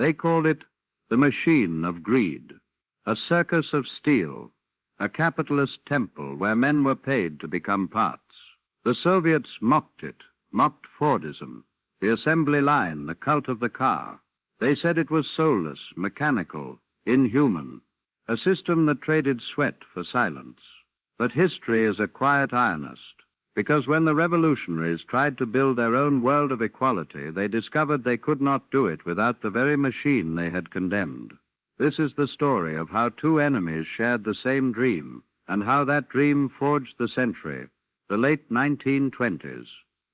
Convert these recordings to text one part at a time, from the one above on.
They called it the machine of greed, a circus of steel, a capitalist temple where men were paid to become parts. The Soviets mocked it, mocked Fordism, the assembly line, the cult of the car. They said it was soulless, mechanical, inhuman, a system that traded sweat for silence. But history is a quiet ironist, because when the revolutionaries tried to build their own world of equality, they discovered they could not do it without the very machine they had condemned. This is the story of how two enemies shared the same dream, and how that dream forged the century, the late 1920s.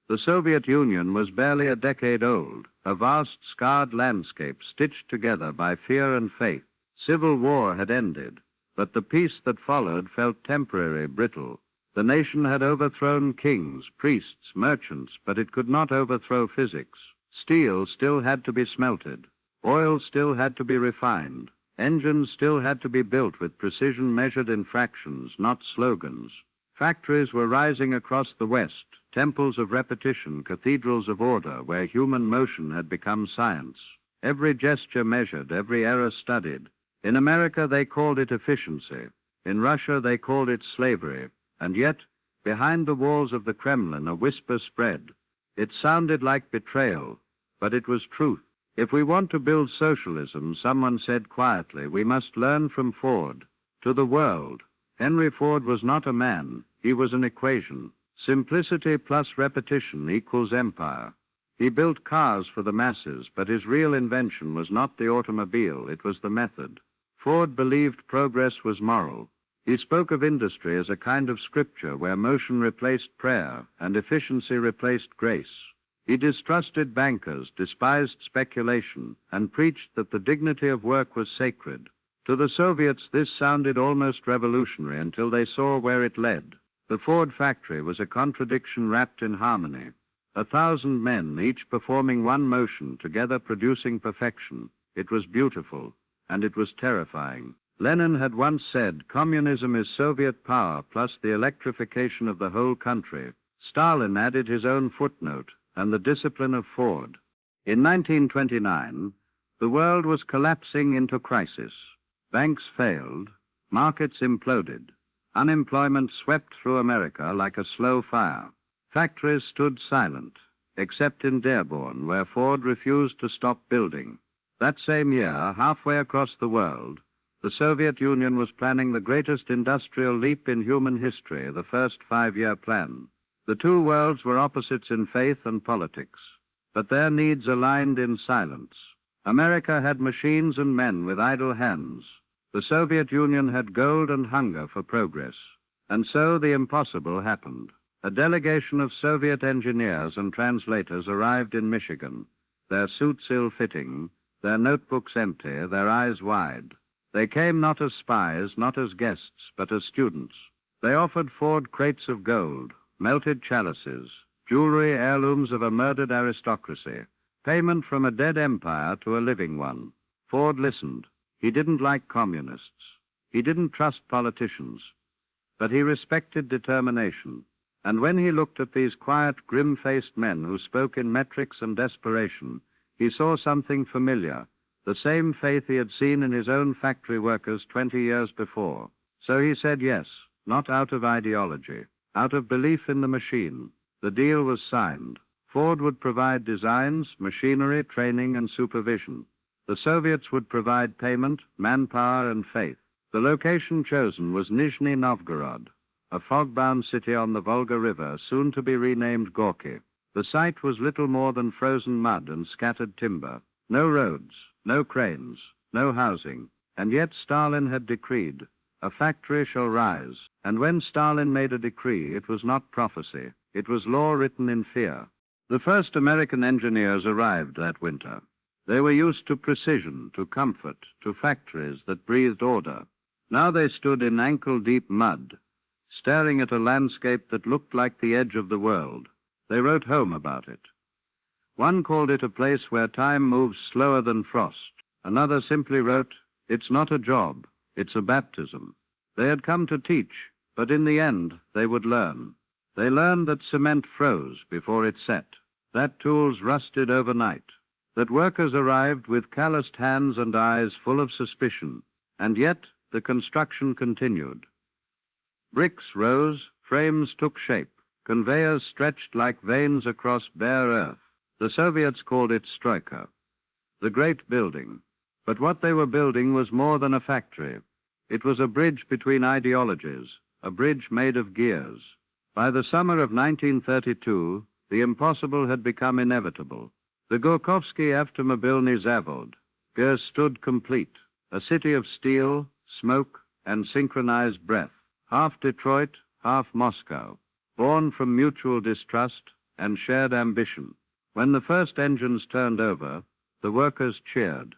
The Soviet Union was barely a decade old, a vast scarred landscape stitched together by fear and faith. Civil war had ended, but the peace that followed felt temporary, brittle. The nation had overthrown kings, priests, merchants, but it could not overthrow physics. Steel still had to be smelted. Oil still had to be refined. Engines still had to be built with precision measured in fractions, not slogans. Factories were rising across the West, temples of repetition, cathedrals of order, where human motion had become science. Every gesture measured, every error studied. In America, they called it efficiency. In Russia, they called it slavery. And yet, behind the walls of the Kremlin, a whisper spread. It sounded like betrayal, but it was truth. If we want to build socialism, someone said quietly, we must learn from Ford. To the world, Henry Ford was not a man, he was an equation. Simplicity plus repetition equals empire. He built cars for the masses, but his real invention was not the automobile, it was the method. Ford believed progress was moral. He spoke of industry as a kind of scripture where motion replaced prayer and efficiency replaced grace. He distrusted bankers, despised speculation, and preached that the dignity of work was sacred. To the Soviets, this sounded almost revolutionary until they saw where it led. The Ford factory was a contradiction wrapped in harmony. 1,000 men, each performing one motion, together producing perfection. It was beautiful, and it was terrifying. Lenin had once said, communism is Soviet power plus the electrification of the whole country. Stalin added his own footnote, and the discipline of Ford. In 1929, the world was collapsing into crisis. Banks failed, markets imploded. Unemployment swept through America like a slow fire. Factories stood silent, except in Dearborn, where Ford refused to stop building. That same year, halfway across the world, the Soviet Union was planning the greatest industrial leap in human history, the first 5-year plan. The two worlds were opposites in faith and politics, but their needs aligned in silence. America had machines and men with idle hands. The Soviet Union had gold and hunger for progress. And so the impossible happened. A delegation of Soviet engineers and translators arrived in Michigan, their suits ill-fitting, their notebooks empty, their eyes wide. They came not as spies, not as guests, but as students. They offered Ford crates of gold, melted chalices, jewelry, heirlooms of a murdered aristocracy, payment from a dead empire to a living one. Ford listened. He didn't like communists. He didn't trust politicians. But he respected determination. And when he looked at these quiet, grim-faced men who spoke in metrics and desperation, he saw something familiar, the same faith he had seen in his own factory workers 20 years before. So he said yes, not out of ideology, out of belief in the machine. The deal was signed. Ford would provide designs, machinery, training, and supervision. The Soviets would provide payment, manpower, and faith. The location chosen was Nizhny Novgorod, a fog-bound city on the Volga River, soon to be renamed Gorky. The site was little more than frozen mud and scattered timber. No roads, no cranes, no housing. And yet Stalin had decreed, a factory shall rise. And when Stalin made a decree, it was not prophecy. It was law written in fear. The first American engineers arrived that winter. They were used to precision, to comfort, to factories that breathed order. Now they stood in ankle-deep mud, staring at a landscape that looked like the edge of the world. They wrote home about it. One called it a place where time moves slower than frost. Another simply wrote, it's not a job, it's a baptism. They had come to teach, but in the end, they would learn. They learned that cement froze before it set, that tools rusted overnight, that workers arrived with calloused hands and eyes full of suspicion, and yet the construction continued. Bricks rose, frames took shape, conveyors stretched like veins across bare earth. The Soviets called it Stroika, the great building. But what they were building was more than a factory. It was a bridge between ideologies, a bridge made of gears. By the summer of 1932, the impossible had become inevitable. The Gorkovsky Avtomobilny Zavod stood complete, a city of steel, smoke, and synchronized breath, half Detroit, half Moscow, born from mutual distrust and shared ambition. When the first engines turned over, the workers cheered.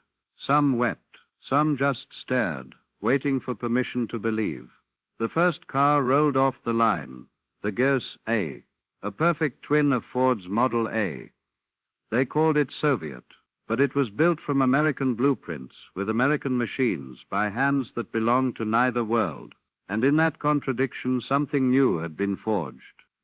Some wept, some just stared, waiting for permission to believe. The first car rolled off the line, the Gers A, a perfect twin of Ford's Model A. They called it Soviet, but it was built from American blueprints with American machines by hands that belonged to neither world, and in that contradiction something new had been forged.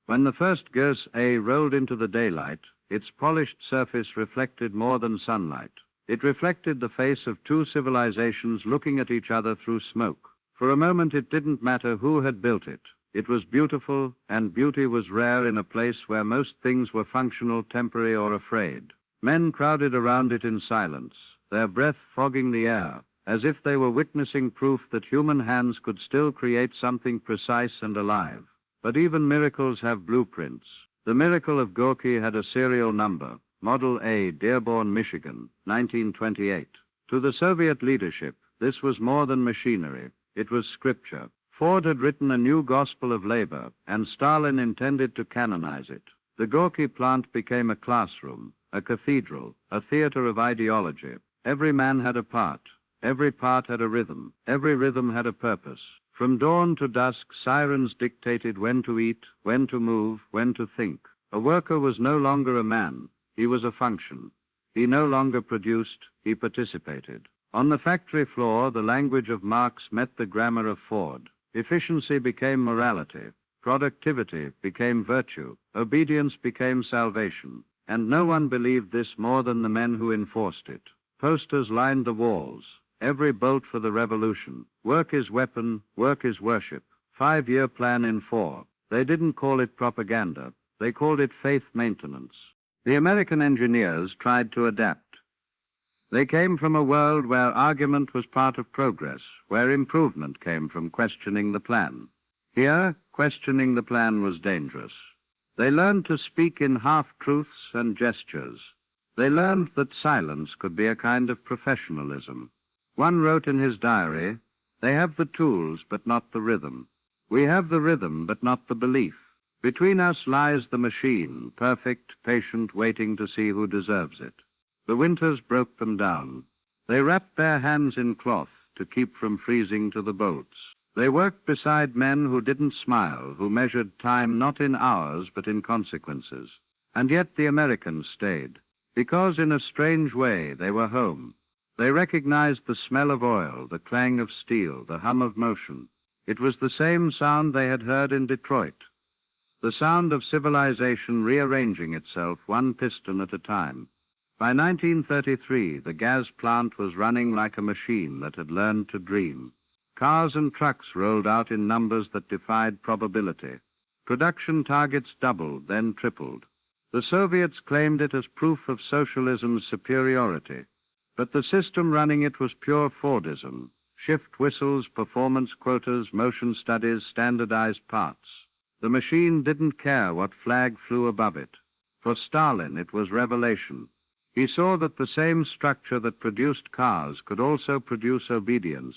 When the first Gers A rolled into the daylight, its polished surface reflected more than sunlight. It reflected the face of two civilizations looking at each other through smoke. For a moment it didn't matter who had built it. It was beautiful, and beauty was rare in a place where most things were functional, temporary, or afraid. Men crowded around it in silence, their breath fogging the air, as if they were witnessing proof that human hands could still create something precise and alive. But even miracles have blueprints. The miracle of Gorky had a serial number, Model A, Dearborn, Michigan, 1928. To the Soviet leadership, this was more than machinery. It was scripture. Ford had written a new gospel of labor, and Stalin intended to canonize it. The Gorky plant became a classroom, a cathedral, a theater of ideology. Every man had a part. Every part had a rhythm. Every rhythm had a purpose. From dawn to dusk, sirens dictated when to eat, when to move, when to think. A worker was no longer a man. He was a function. He no longer produced, he participated. On the factory floor, the language of Marx met the grammar of Ford. Efficiency became morality. Productivity became virtue. Obedience became salvation. And no one believed this more than the men who enforced it. Posters lined the walls. Every bolt for the revolution. Work is weapon, work is worship. 5-year plan in 4. They didn't call it propaganda. They called it faith maintenance. The American engineers tried to adapt. They came from a world where argument was part of progress, where improvement came from questioning the plan. Here, questioning the plan was dangerous. They learned to speak in half-truths and gestures. They learned that silence could be a kind of professionalism. One wrote in his diary, "They have the tools, but not the rhythm. We have the rhythm, but not the belief. Between us lies the machine, perfect, patient, waiting to see who deserves it." The winters broke them down. They wrapped their hands in cloth to keep from freezing to the bolts. They worked beside men who didn't smile, who measured time not in hours but in consequences. And yet the Americans stayed, because in a strange way they were home. They recognized the smell of oil, the clang of steel, the hum of motion. It was the same sound they had heard in Detroit, the sound of civilization rearranging itself one piston at a time. By 1933, the gas plant was running like a machine that had learned to dream. Cars and trucks rolled out in numbers that defied probability. Production targets doubled, then tripled. The Soviets claimed it as proof of socialism's superiority. But the system running it was pure Fordism. Shift whistles, performance quotas, motion studies, standardized parts. The machine didn't care what flag flew above it. For Stalin, it was revelation. He saw that the same structure that produced cars could also produce obedience,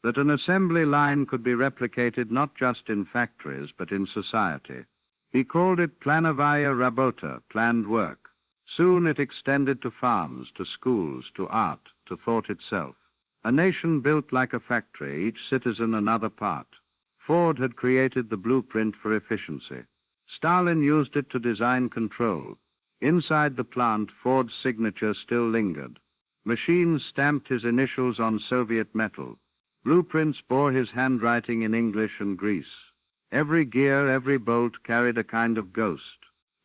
that an assembly line could be replicated not just in factories, but in society. He called it planovaya rabota, planned work. Soon it extended to farms, to schools, to art, to thought itself. A nation built like a factory, each citizen another part. Ford had created the blueprint for efficiency. Stalin used it to design control. Inside the plant, Ford's signature still lingered. Machines stamped his initials on Soviet metal. Blueprints bore his handwriting in English and Greece. Every gear, every bolt carried a kind of ghost.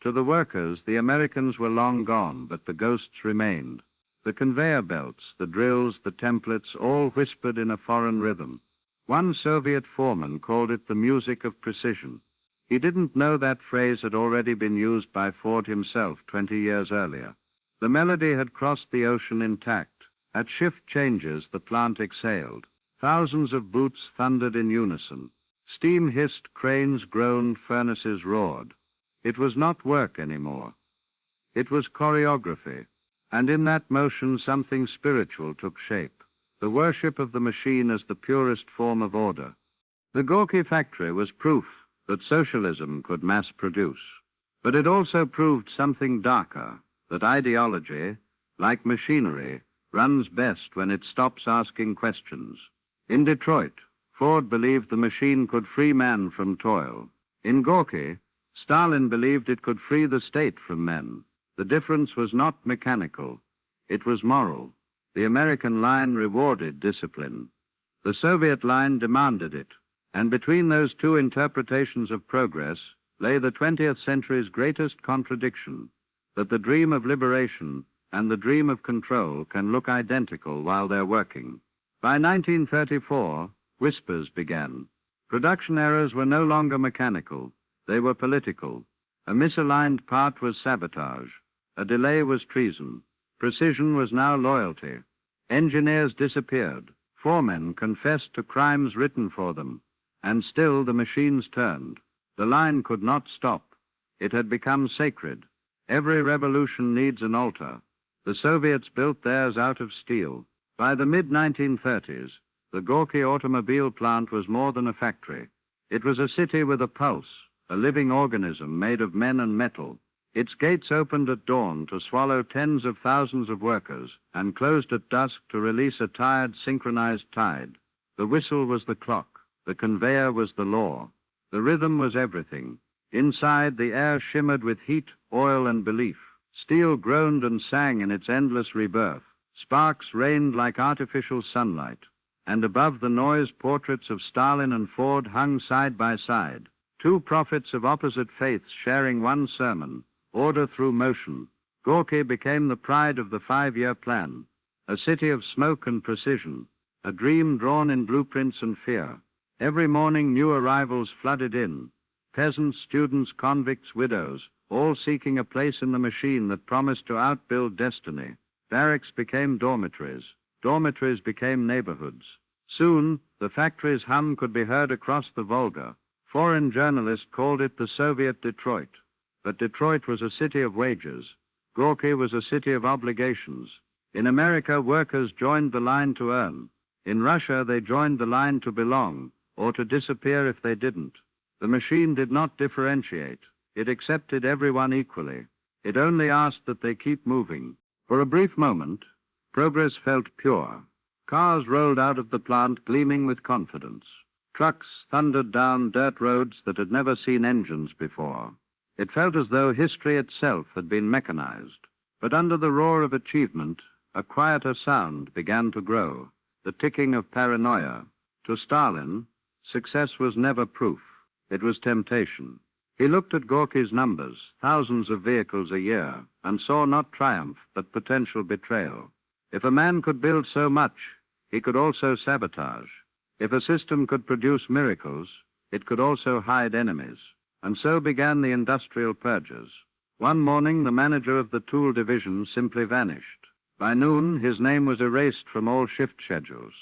To the workers, the Americans were long gone, but the ghosts remained. The conveyor belts, the drills, the templates, all whispered in a foreign rhythm. One Soviet foreman called it the music of precision. He didn't know that phrase had already been used by Ford himself 20 years earlier. The melody had crossed the ocean intact. At shift changes, the plant exhaled. Thousands of boots thundered in unison. Steam hissed, cranes groaned, furnaces roared. It was not work anymore. It was choreography, and in that motion something spiritual took shape, the worship of the machine as the purest form of order. The Gorky factory was proof that socialism could mass produce, but it also proved something darker, that ideology, like machinery, runs best when it stops asking questions. In Detroit, Ford believed the machine could free man from toil. In Gorky, Stalin believed it could free the state from men. The difference was not mechanical, it was moral. The American line rewarded discipline. The Soviet line demanded it, and between those two interpretations of progress lay the 20th century's greatest contradiction, that the dream of liberation and the dream of control can look identical while they're working. By 1934, whispers began. Production errors were no longer mechanical, they were political. A misaligned part was sabotage. A delay was treason. Precision was now loyalty. Engineers disappeared. Foremen confessed to crimes written for them. And still the machines turned. The line could not stop. It had become sacred. Every revolution needs an altar. The Soviets built theirs out of steel. By the mid-1930s, the Gorky automobile plant was more than a factory. It was a city with a pulse, a living organism made of men and metal. Its gates opened at dawn to swallow tens of thousands of workers and closed at dusk to release a tired, synchronized tide. The whistle was the clock. The conveyor was the law. The rhythm was everything. Inside, the air shimmered with heat, oil, and belief. Steel groaned and sang in its endless rebirth. Sparks rained like artificial sunlight. And above the noise, portraits of Stalin and Ford hung side by side. Two prophets of opposite faiths sharing one sermon, order through motion. Gorky became the pride of the 5-year plan, a city of smoke and precision, a dream drawn in blueprints and fear. Every morning new arrivals flooded in, peasants, students, convicts, widows, all seeking a place in the machine that promised to outbuild destiny. Barracks became dormitories. Dormitories became neighborhoods. Soon, the factory's hum could be heard across the Volga. Foreign journalists called it the Soviet Detroit. But Detroit was a city of wages. Gorky was a city of obligations. In America, workers joined the line to earn. In Russia, they joined the line to belong, or to disappear if they didn't. The machine did not differentiate. It accepted everyone equally. It only asked that they keep moving. For a brief moment, progress felt pure. Cars rolled out of the plant gleaming with confidence. Trucks thundered down dirt roads that had never seen engines before. It felt as though history itself had been mechanized. But under the roar of achievement, a quieter sound began to grow, the ticking of paranoia. To Stalin, success was never proof. It was temptation. He looked at Gorky's numbers, thousands of vehicles a year, and saw not triumph, but potential betrayal. If a man could build so much, he could also sabotage. If a system could produce miracles, it could also hide enemies. And so began the industrial purges. One morning, the manager of the tool division simply vanished. By noon, his name was erased from all shift schedules.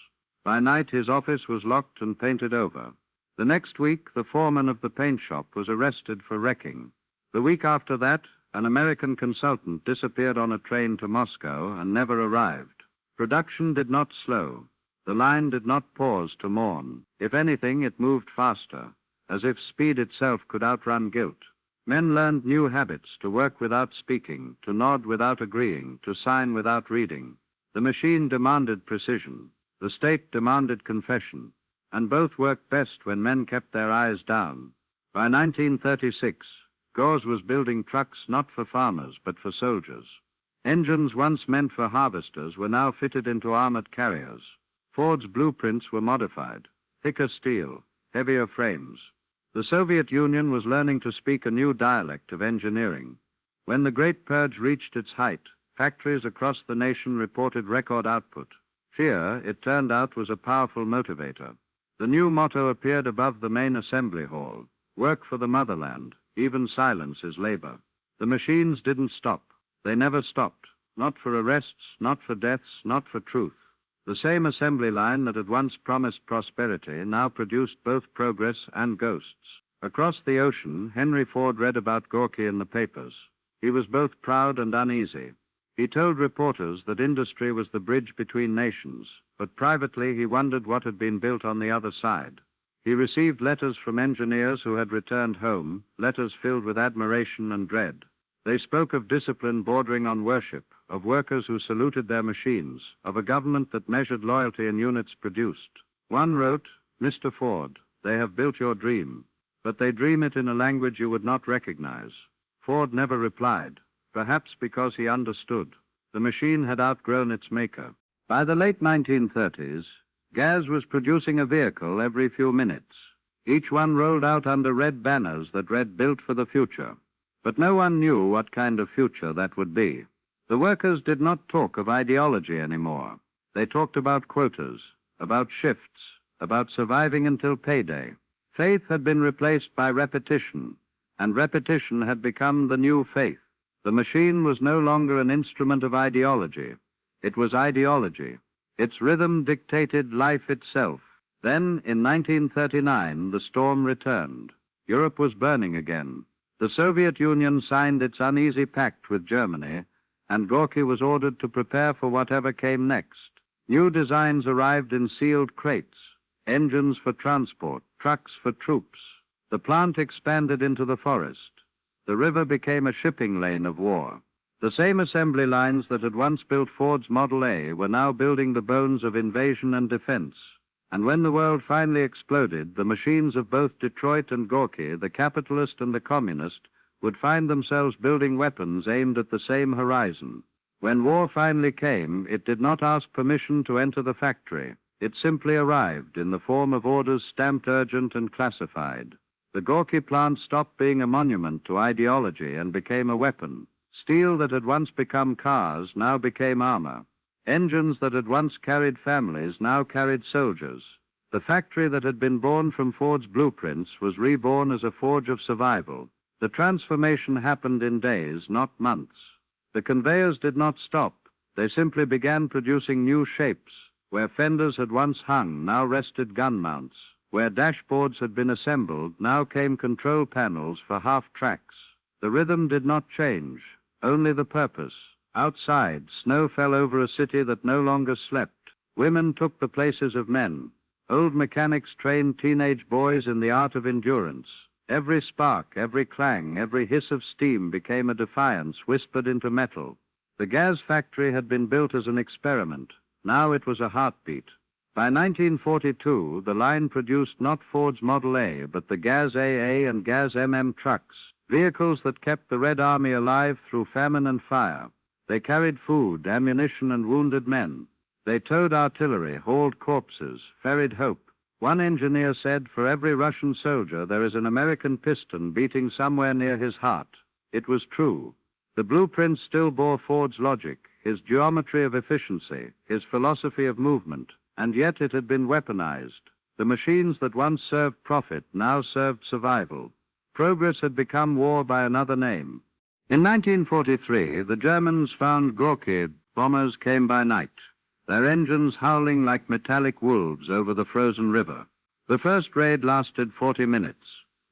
By night, his office was locked and painted over. The next week, the foreman of the paint shop was arrested for wrecking. The week after that, an American consultant disappeared on a train to Moscow and never arrived. Production did not slow. The line did not pause to mourn. If anything, it moved faster, as if speed itself could outrun guilt. Men learned new habits, to work without speaking, to nod without agreeing, to sign without reading. The machine demanded precision. The state demanded confession. And both worked best when men kept their eyes down. By 1936, Gauss was building trucks not for farmers, but for soldiers. Engines once meant for harvesters were now fitted into armored carriers. Ford's blueprints were modified, thicker steel, heavier frames. The Soviet Union was learning to speak a new dialect of engineering. When the Great Purge reached its height, Factories across the nation reported record output. Fear, it turned out, was a powerful motivator. The new motto appeared above the main assembly hall: work for the motherland, even silence is labor. The machines didn't stop. They never stopped. Not for arrests, not for deaths, not for truth. The same assembly line that had once promised prosperity now produced both progress and ghosts. Across the ocean, Henry Ford read about Gorky in the papers. He was both proud and uneasy. He told reporters that industry was the bridge between nations, but privately he wondered what had been built on the other side. He received letters from engineers who had returned home, letters filled with admiration and dread. They spoke of discipline bordering on worship, of workers who saluted their machines, of a government that measured loyalty in units produced. One wrote, "Mr. Ford, they have built your dream, but they dream it in a language you would not recognize." Ford never replied, perhaps because he understood. The machine had outgrown its maker. By the late 1930s, gas was producing a vehicle every few minutes. Each one rolled out under red banners that read "Built for the Future." But no one knew what kind of future that would be. The workers did not talk of ideology anymore. They talked about quotas, about shifts, about surviving until payday. Faith had been replaced by repetition, and repetition had become the new faith. The machine was no longer an instrument of ideology. It was ideology. Its rhythm dictated life itself. Then, in 1939, the storm returned. Europe was burning again. The Soviet Union signed its uneasy pact with Germany, and Gorky was ordered to prepare for whatever came next. New designs arrived in sealed crates, engines for transport, trucks for troops. The plant expanded into the forest. The river became a shipping lane of war. The same assembly lines that had once built Ford's Model A were now building the bones of invasion and defense. And when the world finally exploded, the machines of both Detroit and Gorky, the capitalist and the communist, would find themselves building weapons aimed at the same horizon. When war finally came, it did not ask permission to enter the factory. It simply arrived in the form of orders stamped urgent and classified. The Gorky plant stopped being a monument to ideology and became a weapon. Steel that had once become cars now became armor. Engines that had once carried families now carried soldiers. The factory that had been born from Ford's blueprints was reborn as a forge of survival. The transformation happened in days, not months. The conveyors did not stop. They simply began producing new shapes. Where fenders had once hung, now rested gun mounts. Where dashboards had been assembled, now came control panels for half tracks. The rhythm did not change, only the purpose. Outside, snow fell over a city that no longer slept. Women took the places of men. Old mechanics trained teenage boys in the art of endurance. Every spark, every clang, every hiss of steam became a defiance whispered into metal. The gas factory had been built as an experiment. Now it was a heartbeat. By 1942, the line produced not Ford's Model A, but the Gas AA and Gas MM trucks, vehicles that kept the Red Army alive through famine and fire. They carried food, ammunition, and wounded men. They towed artillery, hauled corpses, ferried hope. One engineer said, "For every Russian soldier, there is an American piston beating somewhere near his heart." It was true. The blueprints still bore Ford's logic, his geometry of efficiency, his philosophy of movement, and yet it had been weaponized. The machines that once served profit now served survival. Progress had become war by another name. In 1943, the Germans found Gorky. Bombers came by night, their engines howling like metallic wolves over the frozen river. The first raid lasted 40 minutes.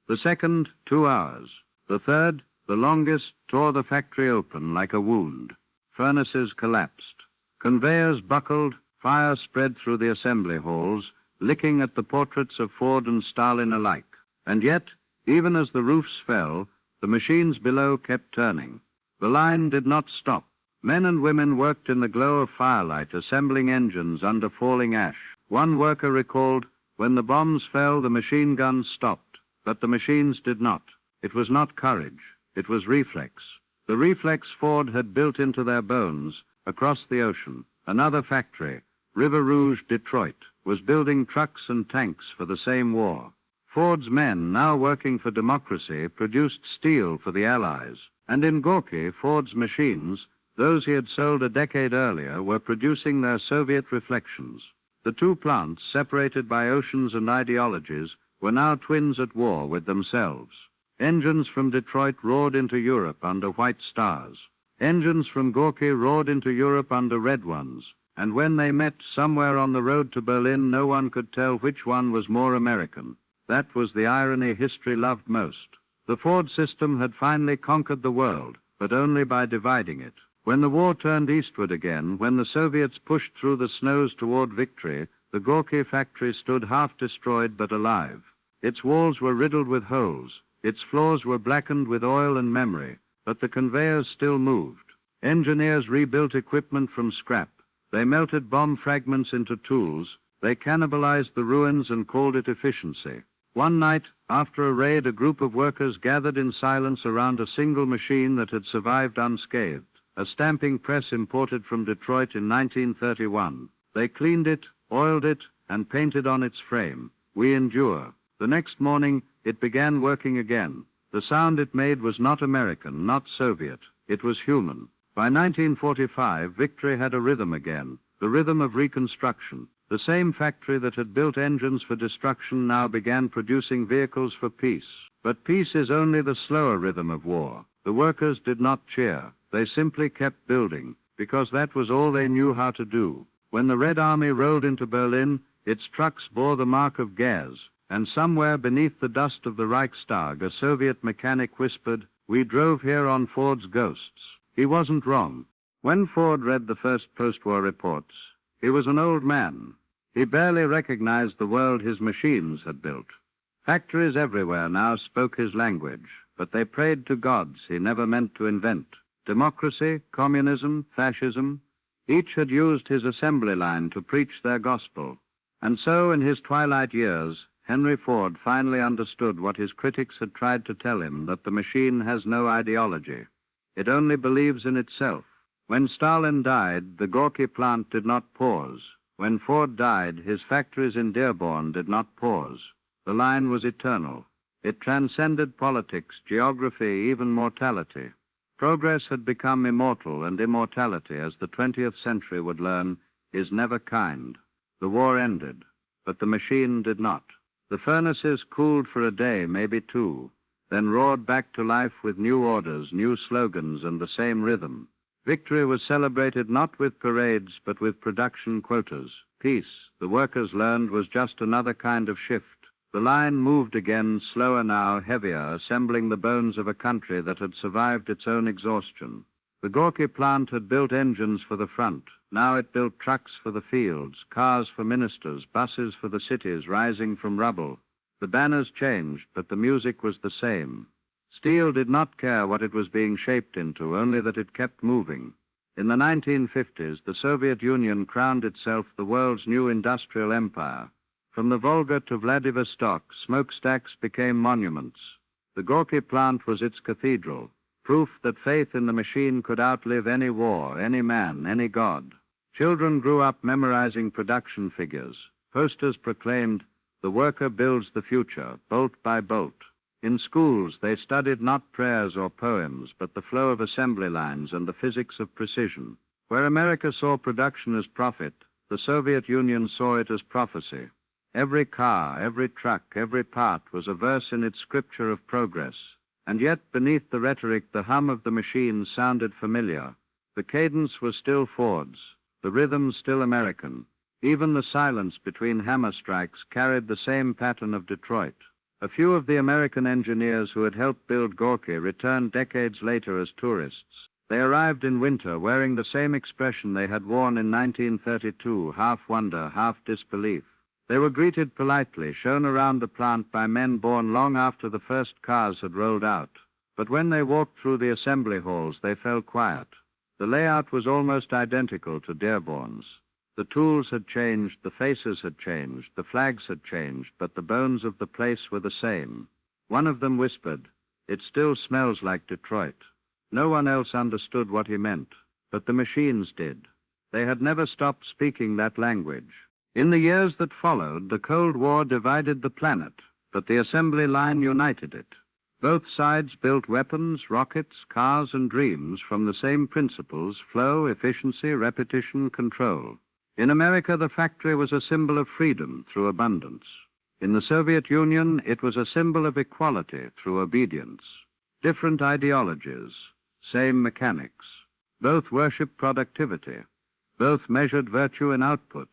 The second, 2 hours. The third, the longest, tore the factory open like a wound. Furnaces collapsed. Conveyors buckled, fire spread through the assembly halls, licking at the portraits of Ford and Stalin alike. And yet, even as the roofs fell, the machines below kept turning. The line did not stop. Men and women worked in the glow of firelight, assembling engines under falling ash. One worker recalled, "When the bombs fell, the machine guns stopped, but the machines did not. It was not courage. It was reflex." The reflex Ford had built into their bones across the ocean. Another factory, River Rouge, Detroit, was building trucks and tanks for the same war. Ford's men, now working for democracy, produced steel for the Allies. And in Gorky, Ford's machines, Those he had sold a decade earlier were producing their Soviet reflections. The two plants, separated by oceans and ideologies, were now twins at war with themselves. Engines from Detroit roared into Europe under white stars. Engines from Gorky roared into Europe under red ones. And when they met somewhere on the road to Berlin, no one could tell which one was more American. That was the irony history loved most. The Ford system had finally conquered the world, but only by dividing it. When the war turned eastward again, when the Soviets pushed through the snows toward victory, the Gorky factory stood half destroyed but alive. Its walls were riddled with holes. Its floors were blackened with oil and memory, but the conveyors still moved. Engineers rebuilt equipment from scrap. They melted bomb fragments into tools. They cannibalized the ruins and called it efficiency. One night, after a raid, a group of workers gathered in silence around a single machine that had survived unscathed, a stamping press imported from Detroit in 1931. They cleaned it, oiled it, and painted on its frame. We endure. The next morning, it began working again. The sound it made was not American, not Soviet. It was human. By 1945, victory had a rhythm again, the rhythm of reconstruction. The same factory that had built engines for destruction now began producing vehicles for peace. But peace is only the slower rhythm of war. The workers did not cheer. They simply kept building, because that was all they knew how to do. When the Red Army rolled into Berlin, its trucks bore the mark of gas, and somewhere beneath the dust of the Reichstag, a Soviet mechanic whispered, "We drove here on Ford's ghosts." He wasn't wrong. When Ford read the first post-war reports, he was an old man. He barely recognized the world his machines had built. Factories everywhere now spoke his language, but they prayed to gods he never meant to invent. Democracy, communism, fascism, each had used his assembly line to preach their gospel. And so, in his twilight years, Henry Ford finally understood what his critics had tried to tell him, that the machine has no ideology. It only believes in itself. When Stalin died, the Gorky plant did not pause. When Ford died, his factories in Dearborn did not pause. The line was eternal. It transcended politics, geography, even mortality. Progress had become immortal, and immortality, as the 20th century would learn, is never kind. The war ended, but the machine did not. The furnaces cooled for a day, maybe two, then roared back to life with new orders, new slogans, and the same rhythm. Victory was celebrated not with parades, but with production quotas. Peace, the workers learned, was just another kind of shift. The line moved again, slower now, heavier, assembling the bones of a country that had survived its own exhaustion. The Gorky plant had built engines for the front. Now it built trucks for the fields, cars for ministers, buses for the cities rising from rubble. The banners changed, but the music was the same. Steel did not care what it was being shaped into, only that it kept moving. In the 1950s, the Soviet Union crowned itself the world's new industrial empire. From the Volga to Vladivostok, smokestacks became monuments. The Gorky plant was its cathedral, proof that faith in the machine could outlive any war, any man, any god. Children grew up memorizing production figures. Posters proclaimed, "The worker builds the future, bolt by bolt." In schools, they studied not prayers or poems, but the flow of assembly lines and the physics of precision. Where America saw production as profit, the Soviet Union saw it as prophecy. Every car, every truck, every part was a verse in its scripture of progress. And yet, beneath the rhetoric, the hum of the machine sounded familiar. The cadence was still Ford's, the rhythm still American. Even the silence between hammer strikes carried the same pattern of Detroit. A few of the American engineers who had helped build Gorky returned decades later as tourists. They arrived in winter wearing the same expression they had worn in 1932, half wonder, half disbelief. They were greeted politely, shown around the plant by men born long after the first cars had rolled out. But when they walked through the assembly halls, they fell quiet. The layout was almost identical to Dearborn's. The tools had changed, the faces had changed, the flags had changed, but the bones of the place were the same. One of them whispered, "It still smells like Detroit." No one else understood what he meant, but the machines did. They had never stopped speaking that language. In the years that followed, the Cold War divided the planet, but the assembly line united it. Both sides built weapons, rockets, cars, and dreams from the same principles: flow, efficiency, repetition, control. In America, the factory was a symbol of freedom through abundance. In the Soviet Union, it was a symbol of equality through obedience. Different ideologies, same mechanics. Both worshipped productivity. Both measured virtue in output.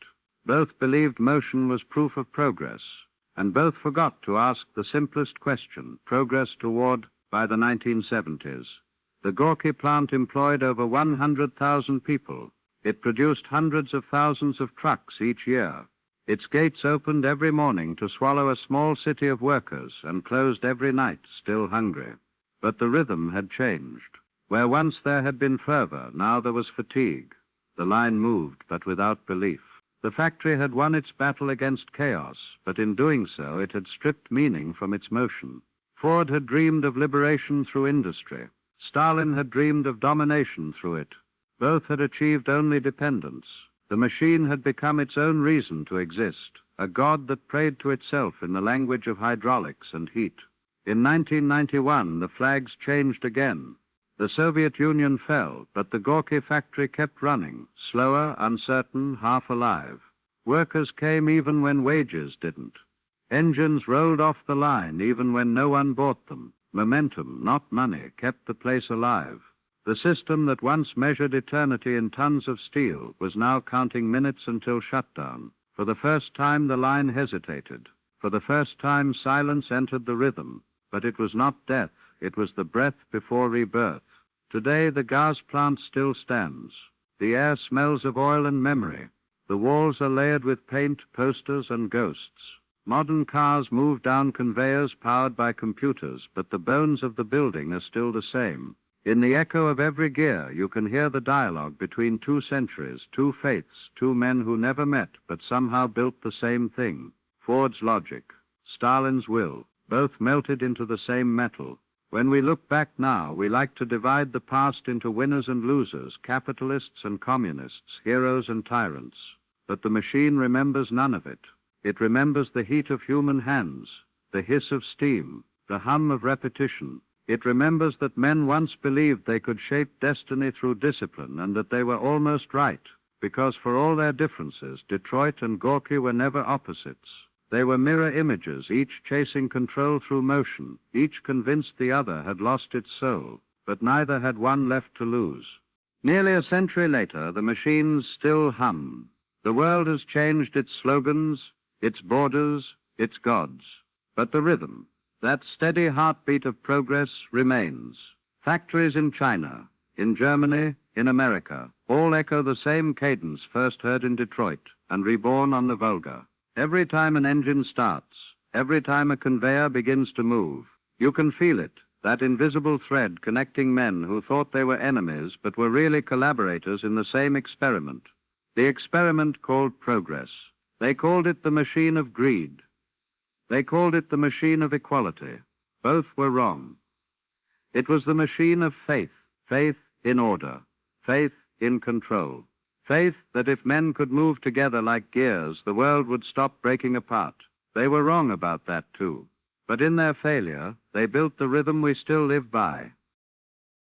Both believed motion was proof of progress. And both forgot to ask the simplest question: progress toward, by the 1970s. The Gorky plant employed over 100,000 people. It produced hundreds of thousands of trucks each year. Its gates opened every morning to swallow a small city of workers and closed every night, still hungry. But the rhythm had changed. Where once there had been fervor, now there was fatigue. The line moved, but without belief. The factory had won its battle against chaos, but in doing so it had stripped meaning from its motion. Ford had dreamed of liberation through industry. Stalin had dreamed of domination through it. Both had achieved only dependence. The machine had become its own reason to exist, a god that prayed to itself in the language of hydraulics and heat. In 1991, the flags changed again. The Soviet Union fell, but the Gorky factory kept running, slower, uncertain, half alive. Workers came even when wages didn't. Engines rolled off the line even when no one bought them. Momentum, not money, kept the place alive. The system that once measured eternity in tons of steel was now counting minutes until shutdown. For the first time, the line hesitated. For the first time, silence entered the rhythm. But it was not death. It was the breath before rebirth. Today, the gas plant still stands. The air smells of oil and memory. The walls are layered with paint, posters, and ghosts. Modern cars move down conveyors powered by computers, but the bones of the building are still the same. In the echo of every gear, you can hear the dialogue between two centuries, two faiths, two men who never met but somehow built the same thing. Ford's logic, Stalin's will, both melted into the same metal. When we look back now, we like to divide the past into winners and losers, capitalists and communists, heroes and tyrants. But the machine remembers none of it. It remembers the heat of human hands, the hiss of steam, the hum of repetition. It remembers that men once believed they could shape destiny through discipline, and that they were almost right, because for all their differences, Detroit and Gorky were never opposites. They were mirror images, each chasing control through motion, each convinced the other had lost its soul, but neither had one left to lose. Nearly a century later, the machines still hum. The world has changed its slogans, its borders, its gods. But the rhythm, that steady heartbeat of progress, remains. Factories in China, in Germany, in America, all echo the same cadence first heard in Detroit and reborn on the Volga. Every time an engine starts, every time a conveyor begins to move, you can feel it, that invisible thread connecting men who thought they were enemies but were really collaborators in the same experiment. The experiment called progress. They called it the machine of greed. They called it the machine of equality. Both were wrong. It was the machine of faith, faith in order, faith in control. Faith that if men could move together like gears, the world would stop breaking apart. They were wrong about that too. But in their failure, they built the rhythm we still live by.